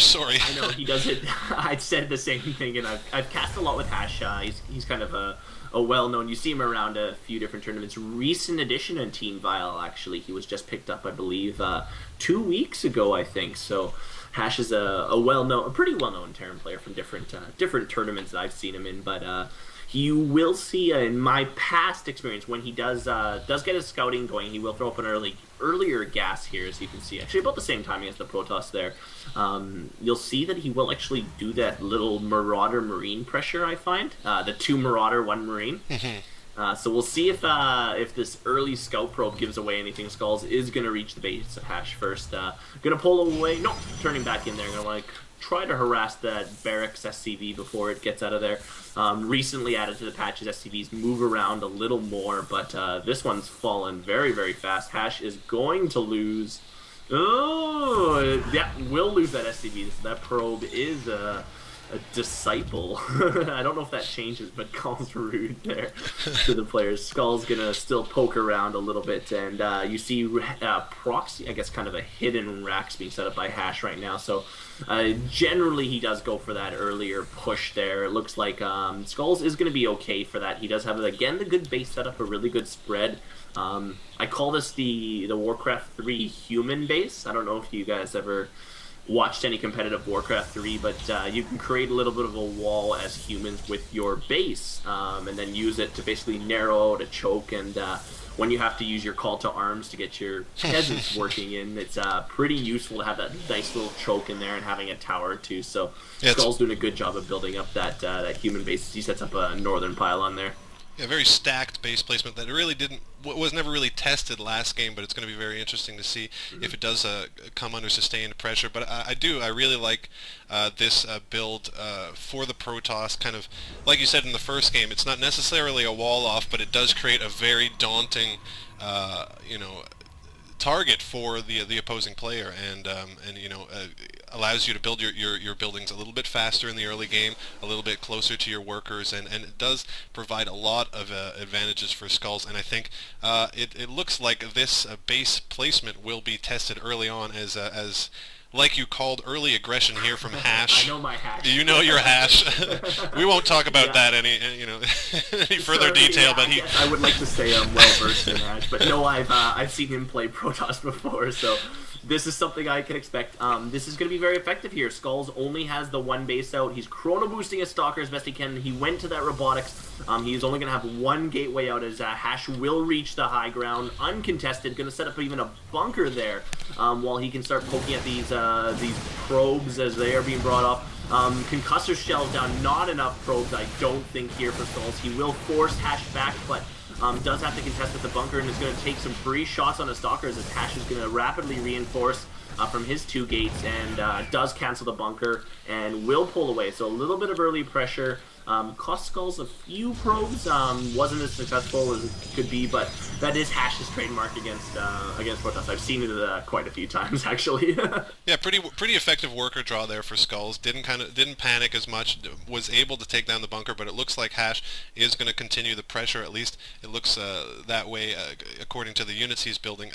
Sorry. I know he does it. I'd said the same thing, and I've cast a lot with HasHe. He's kind of a well-known. You see him around a few different tournaments. Recent addition in Team Vile, actually. He was just picked up, I believe, 2 weeks ago, I think. So Hash is a pretty well-known Terran player from different tournaments that I've seen him in. But you will see in my past experience when he does get his scouting going, he will throw up an earlier gas here, as you can see. Actually, about the same timing as the Protoss there. You'll see that he will actually do that little Marauder Marine pressure. I find the 2 Marauder, 1 Marine. So we'll see if this early scout probe gives away anything. Skulls is going to reach the base of Hash first. Going to pull away. Nope, turning back in there. Going to like try to harass that Barracks SCV before it gets out of there. Recently added to the patches, SCVs move around a little more, but this one's fallen very, very fast. Hash is going to lose. Oh, yeah, will lose that SCV. That probe is a disciple. I don't know if that changes, but calls rude there to the players. Skull's gonna still poke around a little bit, and you see proxy, I guess, kind of a hidden racks being set up by Hash right now. So generally he does go for that earlier push there. It looks like Skulls is going to be okay for that. He does have, again, the good base setup, a really good spread. I call this the Warcraft 3 human base. I don't know if you guys ever watched any competitive Warcraft 3, but you can create a little bit of a wall as humans with your base, and then use it to basically narrow out a choke, and when you have to use your call to arms to get your peasants working in, it's pretty useful to have that nice little choke in there and having a tower too. So yeah, Skull's doing a good job of building up that human base. He sets up a northern pylon there. Yeah, very stacked base placement that really was never really tested last game, but it's going to be very interesting to see if it does come under sustained pressure. But I really like this build for the Protoss. Kind of like you said in the first game, it's not necessarily a wall off, but it does create a very daunting, target for the opposing player, and allows you to build your buildings a little bit faster in the early game, a little bit closer to your workers, and it does provide a lot of advantages for Skulls. And I think it looks like this base placement will be tested early on as like you called, early aggression here from HasHe. I know my HasHe. You know your HasHe. We won't talk about that any further detail. But I would like to say I'm well versed in HasHe, but no, I've seen him play Protoss before, so this is something I can expect. This is going to be very effective here. Skulls only has the 1 base out. He's chrono boosting his Stalker as best he can. He went to that robotics. He's only going to have 1 gateway out as HasHe will reach the high ground uncontested. Going to set up even a bunker there while he can start poking at these probes as they are being brought up. Concussor shells down. Not enough probes, I don't think, here for Skulls. He will force HasHe back, but does have to contest with the bunker, and is going to take some free shots on the Stalkers as HasHe is going to rapidly reinforce from his 2 gates, and does cancel the bunker and will pull away. So a little bit of early pressure. Cost Skulls a few probes, wasn't as successful as it could be, but that is HasHe's trademark against Protoss. I've seen it quite a few times, actually. Yeah, pretty effective worker draw there for Skulls. Didn't panic as much. Was able to take down the bunker, but it looks like HasHe is going to continue the pressure. At least it looks that way according to the units he's building.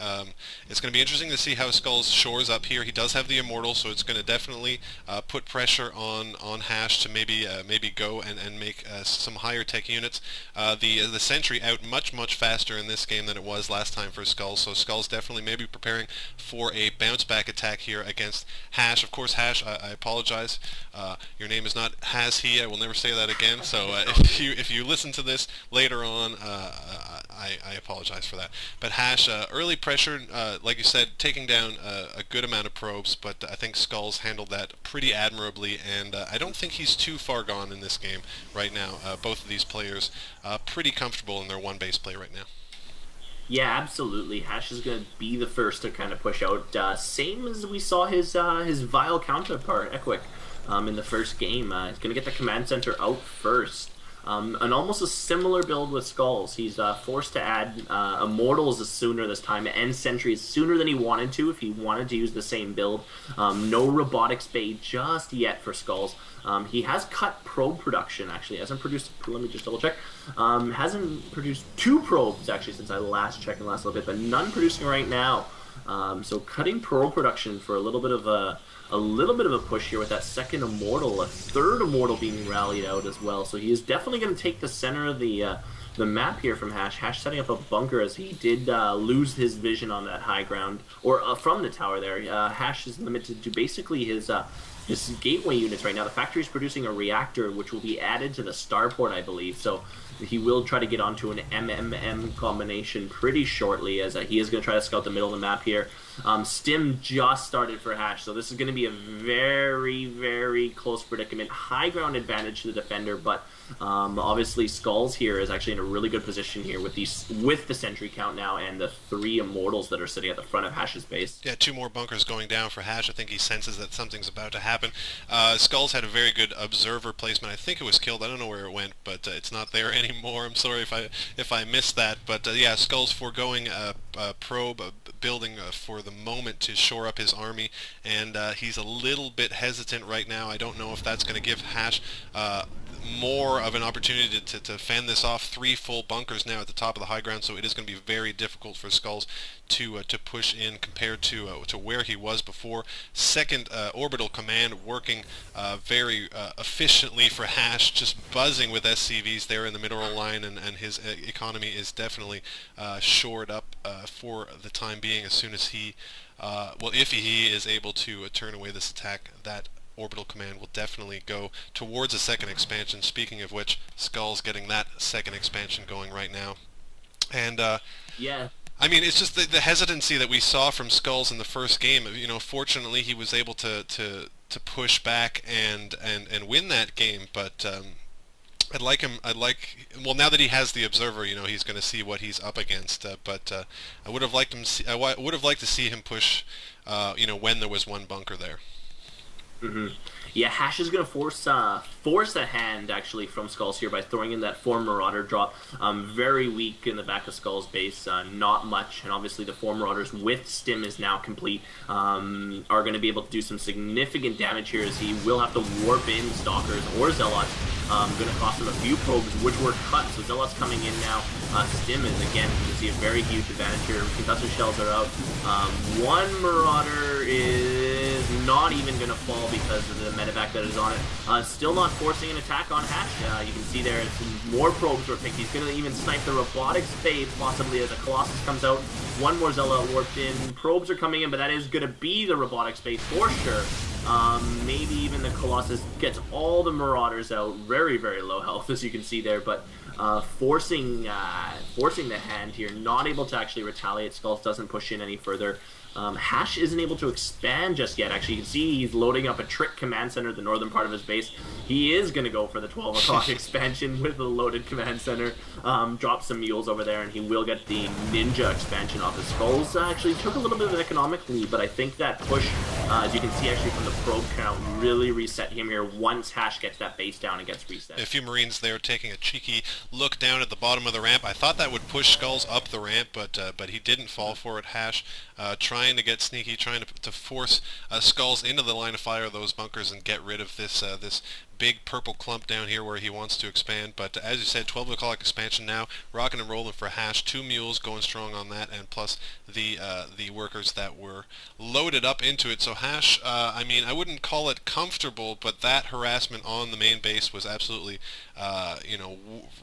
It's going to be interesting to see how Skulls shores up here. He does have the Immortal, so it's going to definitely put pressure on HasHe to maybe go and make some higher tech units. The Sentry out much faster in this game than it was last time for Skulls, so Skulls definitely maybe preparing for a bounce back attack here against HasHe. Of course, HasHe, I apologize. Your name is not HasHe. I will never say that again. So if you listen to this later on, I apologize for that. But HasHe, early pressure, like you said, taking down a good amount of probes, but I think Skulls handled that pretty admirably, and I don't think he's too far gone in this game right now. Both of these players pretty comfortable in their 1 base play right now. Yeah, absolutely. HasHe is going to be the first to kind of push out. Same as we saw his Vile counterpart, Equic, in the first game. He's going to get the command center out first. And almost a similar build with Skulls. He's forced to add Immortals sooner this time, and Sentries sooner than he wanted to if he wanted to use the same build. No Robotics Bay just yet for Skulls. He has cut probe production, actually. Hasn't produced, let me just double check. Hasn't produced 2 probes, actually, since I last checked in the last little bit, but none producing right now. So cutting pearl production for a little bit of a push here with that second immortal, a third immortal being rallied out as well. So he is definitely going to take the center of the map here from HasHe. HasHe setting up a bunker as he did lose his vision on that high ground, or from the tower there. HasHe is limited to basically his gateway units right now. The factory is producing a reactor which will be added to the starport, I believe. So he will try to get onto an MMM combination pretty shortly, as he is going to try to scout the middle of the map here. Stim just started for HasHe, so this is going to be a very, very close predicament. High ground advantage to the defender, but obviously SCL here is actually in a really good position here with the sentry count now and the 3 immortals that are sitting at the front of HasHe's base. Yeah, 2 more bunkers going down for HasHe. I think he senses that something's about to happen. SCL had a very good observer placement. I think it was killed. I don't know where it went, but it's not there anymore. I'm sorry if I missed that. But yeah, SCL's foregoing probe building for the moment to shore up his army, and he's a little bit hesitant right now. I don't know if that's going to give HasHe more of an opportunity to fend this off. 3 full bunkers now at the top of the high ground, so it is going to be very difficult for SCL to push in compared to where he was before. Second orbital command working very efficiently for HasHe, just buzzing with SCVs there in the mineral line, and his economy is definitely shored up for the time being. As soon as he, well, if he is able to turn away this attack, that orbital command will definitely go towards a second expansion. Speaking of which, SCL's getting that second expansion going right now. And yeah, I mean, it's just the hesitancy that we saw from SCL in the first game. You know, fortunately he was able to push back and win that game, but well, now that he has the observer, you know, he's going to see what he's up against. But I would have liked I would have liked to see him push, you know, when there was 1 bunker there. Yeah, HasHe is going to force a hand actually from SCL here by throwing in that 4 Marauder drop. Very weak in the back of SCL's base, not much, and obviously the 4 Marauders with Stim is now complete, are going to be able to do some significant damage here, as he will have to warp in Stalkers or Zealots. Going to cost him a few probes, which were cut, so Zealot's coming in now. Stim is, again, you can see a very huge advantage here. Concussor shells are out. 1 Marauder is not even going to fall because of the medevac that is on it. Still not forcing an attack on HasHe. You can see there more probes were picked. He's going to even snipe the robotics fade, possibly, as a Colossus comes out. 1 more Zealot warped in. Probes are coming in, but that is going to be the robotics fade for sure. Maybe even the Colossus gets all the Marauders out. Very, very low health, as you can see there, but forcing the hand here, not able to actually retaliate. SCL doesn't push in any further. HasHe isn't able to expand just yet. Actually, you can see he's loading up a trick command center, the northern part of his base. He is going to go for the 12 o'clock expansion with the loaded command center. Drop some mules over there, and he will get the ninja expansion off his SCL. Actually took a little bit of an economic lead, but I think that push, as you can see actually from the probe count, really reset him here once HasHe gets that base down and gets reset. A few Marines there taking a cheeky look down at the bottom of the ramp. I thought that would push SCL up the ramp, but he didn't fall for it. HasHe trying to get sneaky, trying to force SCL into the line of fire of those bunkers and get rid of this this big purple clump down here where he wants to expand. But as you said, 12 o'clock expansion now, rocking and rolling for HasHe. 2 mules going strong on that, and plus the workers that were loaded up into it. So HasHe, I mean, I wouldn't call it comfortable, but that harassment on the main base was absolutely, you know,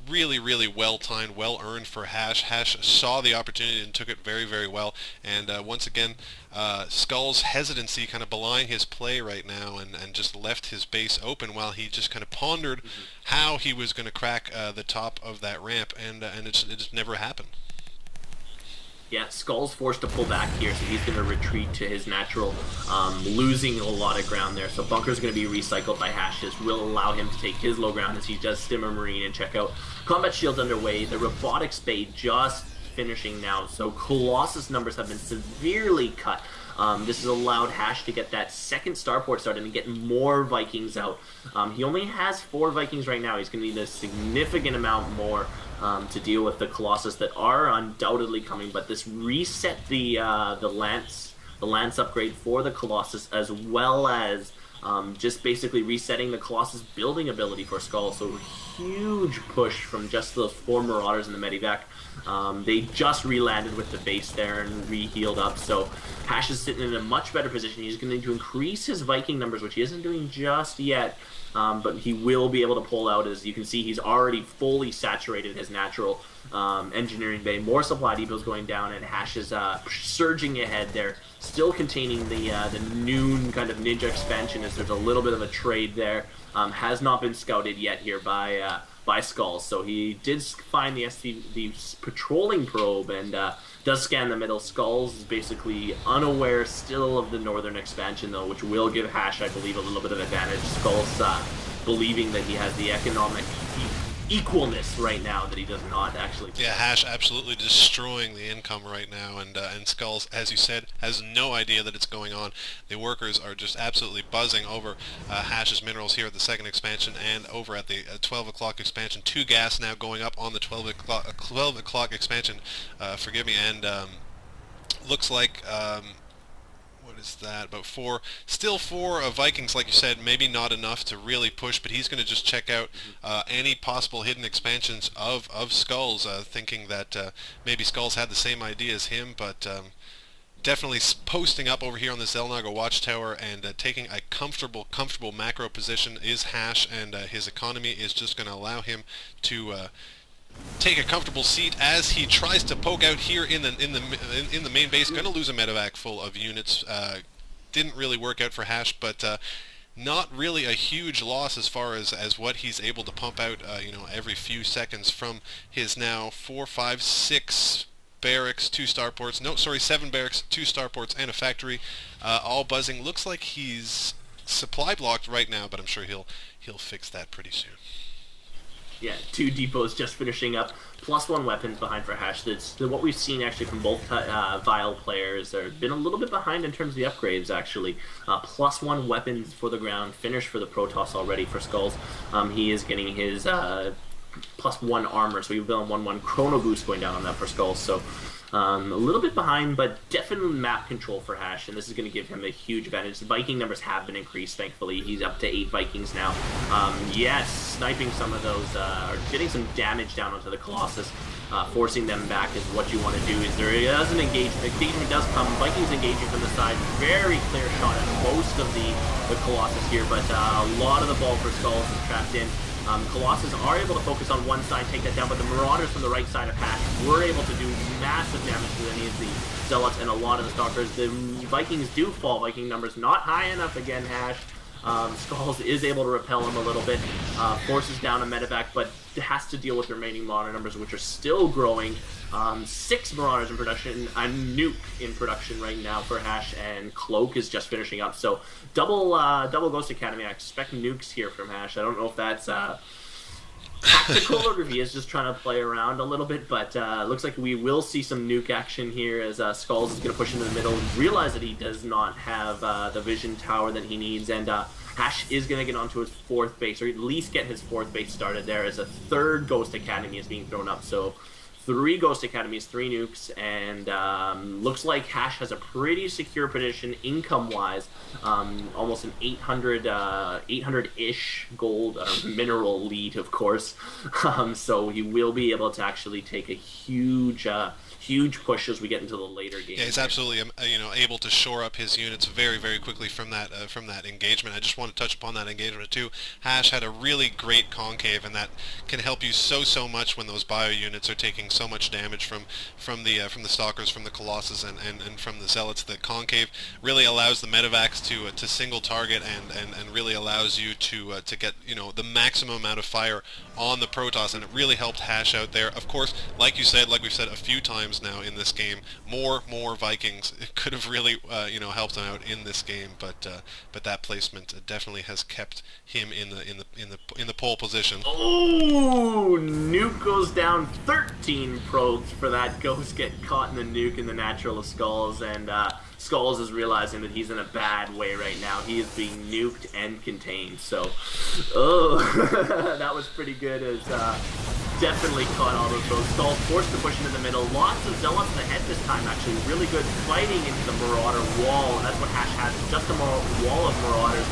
really, really well timed, well earned for HasHe. HasHe saw the opportunity and took it very, very well. And once again, SCL's hesitancy kind of belying his play right now, and just left his base open while he just kind of pondered how he was going to crack the top of that ramp, and it just never happened. Yeah, SCL's forced to pull back here, so he's going to retreat to his natural, losing a lot of ground there. So bunker's going to be recycled by HasHe. This will allow him to take his low ground as he does stim a Marine and check out. Combat shield underway. The robotic spade just finishing now, so Colossus numbers have been severely cut. This has allowed HasHe to get that second starport started and get more Vikings out. He only has 4 Vikings right now. He's going to need a significant amount more to deal with the Colossus that are undoubtedly coming. But this reset the lance upgrade for the Colossus, as well as just basically resetting the Colossus building ability for Skull. So huge push from just those 4 Marauders in the Medivac. They just re-landed with the base there and re-healed up, so HasHe is sitting in a much better position. He's going to increase his Viking numbers, which he isn't doing just yet, but he will be able to pull out. As you can see, he's already fully saturated his natural engineering bay. More supply depots going down, and HasHe is surging ahead there, still containing the noon kind of ninja expansion, as there's a little bit of a trade there. Has not been scouted yet here by Skulls, so he did find the patrolling probe and does scan the middle. Skulls is basically unaware still of the northern expansion, though, which will give HasHe, I believe, a little bit of advantage. Skulls believing that he has the economic equalness right now that he does not actually. Yeah, HasHe absolutely destroying the income right now, and Skulls, as you said, has no idea that it's going on. The workers are just absolutely buzzing over HasHe's minerals here at the second expansion and over at the 12 o'clock expansion. 2 gas now going up on the 12 o'clock expansion, forgive me, and looks like what is that, about 4, still 4 Vikings, like you said, maybe not enough to really push, but he's going to just check out any possible hidden expansions of Skulls, thinking that maybe Skulls had the same idea as him, but definitely posting up over here on the Xel'Naga watchtower and taking a comfortable macro position is HasHe, and his economy is just going to allow him to take a comfortable seat as he tries to poke out here in the main base. Going to lose a medevac full of units. Didn't really work out for HasHe, but not really a huge loss as far as what he's able to pump out, you know, every few seconds from his now 4, 5, 6 barracks, 2 starports. No, sorry, 7 barracks, 2 starports, and a factory, all buzzing. Looks like he's supply blocked right now, but I'm sure he'll fix that pretty soon. Yeah, 2 depots just finishing up, +1 weapons behind for HasHe. That's what we've seen actually from both Vile players. They've been a little bit behind in terms of the upgrades, actually. +1 weapons for the ground, finish for the Protoss already for Skulls. He is getting his +1 armor, so we've been on 1/1 chrono boost going down on that for Skulls. So a little bit behind, but definitely map control for HasHe, and this is going to give him a huge advantage. The Viking numbers have been increased, thankfully. He's up to 8 Vikings now. Yes, sniping some of those, or getting some damage down onto the Colossus, forcing them back is what you want to do. Is there is an engagement. Engagement does come. Vikings engaging from the side. Very clear shot at most of the Colossus here, but a lot of the ball for Skulls is trapped in. Colossus are able to focus on one side, take that down, but the Marauders from the right side of HasHe were able to do massive damage to any of the Zealots and a lot of the Stalkers. The Vikings do fall. Viking numbers not high enough again, HasHe. Skulls is able to repel him a little bit, forces down a medevac, but has to deal with the remaining Marauder numbers, which are still growing. 6 Marauders in production, a nuke in production right now for HasHe, and Cloak is just finishing up. So double Ghost Academy. I expect nukes here from HasHe. I don't know if that's tactical or if he is just trying to play around a little bit, but looks like we will see some nuke action here as Skulls is going to push into the middle and realize that he does not have the vision tower that he needs, and HasHe is going to get onto his 4th base, or at least get his 4th base started there, as a 3rd Ghost Academy is being thrown up. So 3 Ghost Academies, 3 nukes, and looks like HasHe has a pretty secure position income-wise. Almost an 800-ish gold mineral lead, of course. So he will be able to actually take a huge push as we get into the later game. Yeah, he's absolutely you know, able to shore up his units very quickly from that engagement. I just want to touch upon that engagement too. HasHe had a really great concave, and that can help you so much when those bio units are taking so much damage from the Stalkers, from the Colossus, and from the Zealots. The concave really allows the medevacs to single target and really allows you to get, you know, the maximum amount of fire on the Protoss, and it really helped HasHe out there. Of course, like you said, like we've said a few times now in this game, more Vikings. It could have really you know, helped him out in this game, but that placement definitely has kept him in the pole position. Oh, nuke goes down. 13 probes for that. Ghost get caught in the nuke in the natural of Skulls, and Skulls is realizing that he's in a bad way right now. He is being nuked and contained. So, that was pretty good, as definitely caught all those probes. Skulls forced to push into the middle. Lots of Zealots ahead this time, actually. Really good fighting into the Marauder wall, and that's what HasHe has, just a wall of Marauders.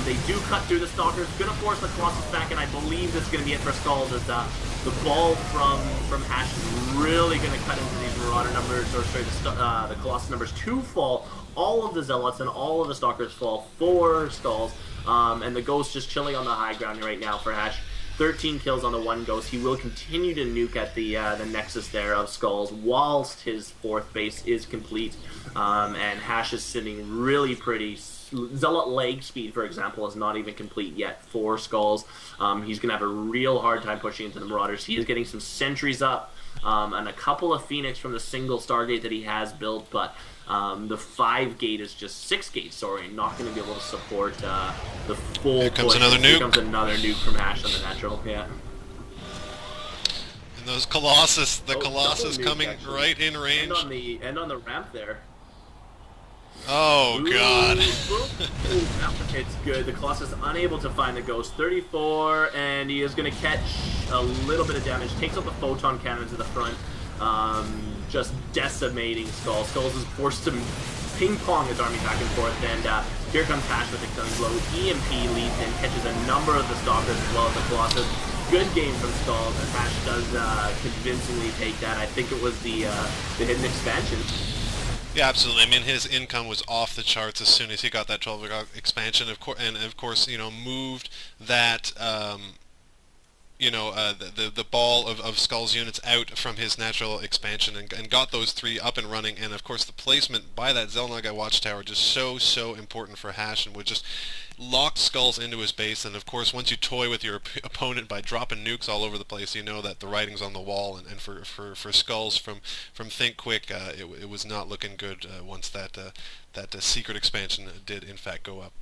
They do cut through the Stalkers, gonna force the Colossus back, and I believe this is gonna be it for SCL as the ball from HasHe is really gonna cut into these Marauder numbers, or sorry, the Colossus numbers to fall. All of the Zealots and all of the Stalkers fall for SCL, and the Ghost just chilling on the high ground right now for HasHe. 13 kills on the one Ghost. He will continue to nuke at the nexus there of SCL whilst his 4th base is complete. And HasHe is sitting really pretty. Zealot leg speed, for example, is not even complete yet for SCL. He's going to have a real hard time pushing into the Marauders. He is getting some sentries up and a couple of Phoenix from the single Stargate that he has built, but the 5 gate is just 6 gate, sorry, not going to be able to support the full. Here comes push. another nuke. Here comes another nuke from HasHe on the natural, yeah. And those Colossus, the Colossus nuke, coming actually. right in range. And on the ramp there. Oh, God. Ooh, it's good. The Colossus unable to find the Ghost. 34, and he is going to catch a little bit of damage. Takes out the photon cannon to the front. Just decimating SCL. SCL is forced to ping-pong his army back and forth, and here comes HasHe with the killing blow. EMP leads in, catches a number of the Stalkers as well as the Colossus. Good game from SCL, and HasHe does convincingly take that. I think it was the hidden expansion. Yeah, absolutely. I mean, his income was off the charts as soon as he got that 12 expansion, and of course, you know, moved that, the ball of SCL's units out from his natural expansion and got those 3 up and running. And of course, the placement by that Xel'Naga watchtower just so important for HasHe, and would just lock SCL's into his base. And of course, once you toy with your opponent by dropping nukes all over the place, you know that the writing's on the wall. And for SCL's from Think Quick, it was not looking good once that secret expansion did in fact go up.